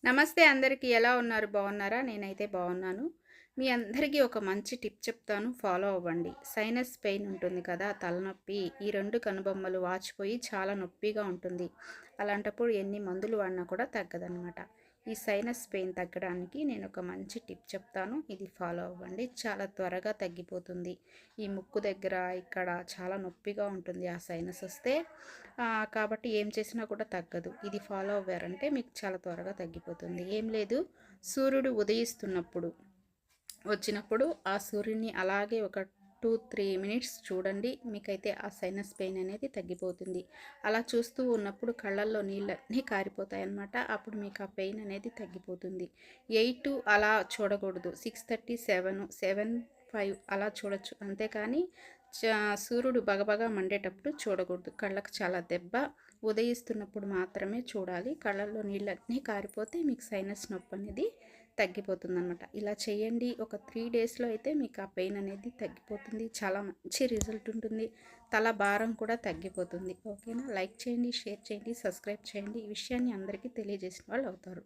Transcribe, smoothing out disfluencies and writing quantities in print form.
నమస్తే అందరికీ ఎలా ఉన్నారు? బాగున్నారా? నేనైతే బాగున్నాను. మీ అందరికీ ఒక మంచి టిప్ చెప్తాను, ఫాలో అవ్వండి. సైనస్ పెయిన్ ఉంటుంది కదా, తలనొప్పి. ఈ 2 కనుబొమ్మలు వాచిపోయి చాలా నొప్పిగా ఉంటుంది. అలాంటప్పుడు ఎన్ని మందులు వాడినా కూడా తగ్గదనమాట. ఈ సైనస్ పెయిన్ తగ్గడానికి నేను ఒక మంచి టిప్ చెప్తాను. ఇది ఫాలో అవ్వండి. చాలా త్వరగా తగ్గిపోతుంది. ఈ ముక్కు దగ్గర ఇక్కడ చాలా నొప్పిగా ఉంటుంది ఆ సైనస్ వస్తే. కాబట్టి ఏం చేసినా కూడా తగ్గదు. ఇది ఫాలో అవ్వారంటే మీకు చాలా త్వరగా తగ్గిపోతుంది. ఏం లేదు, సూర్యుడు ఉదయిస్తున్నప్పుడు వచ్చినప్పుడు ఆ సూర్యుని అలాగే ఒక 2-3 మినిట్స్ చూడండి. మీకైతే ఆ సైనస్ పెయిన్ అనేది తగ్గిపోతుంది. అలా చూస్తూ ఉన్నప్పుడు కళ్ళల్లో నీళ్ళన్నీ కారిపోతాయి అన్నమాట. అప్పుడు మీకు ఆ పెయిన్ అనేది తగ్గిపోతుంది. 8 అలా చూడకూడదు. 6:30, 7:05 అలా చూడొచ్చు. అంతేకాని సూర్యుడు బగబగా మండేటప్పుడు చూడకూడదు. కళ్ళకు చాలా దెబ్బ. ఉదయిస్తున్నప్పుడు మాత్రమే చూడాలి. కళ్ళల్లో నీళ్ళన్నీ కారిపోతే మీకు సైనస్ నొప్పి అనేది తగ్గిపోతుందన్నమాట. ఇలా చేయండి. ఒక 3 డేస్లో అయితే మీకు ఆ పెయిన్ అనేది తగ్గిపోతుంది. చాలా మంచి రిజల్ట్ ఉంటుంది. తల భారం కూడా తగ్గిపోతుంది. ఓకేనా? లైక్ చేయండి, షేర్ చేయండి, సబ్స్క్రైబ్ చేయండి. ఈ విషయాన్ని అందరికీ తెలియజేసిన వాళ్ళు అవుతారు.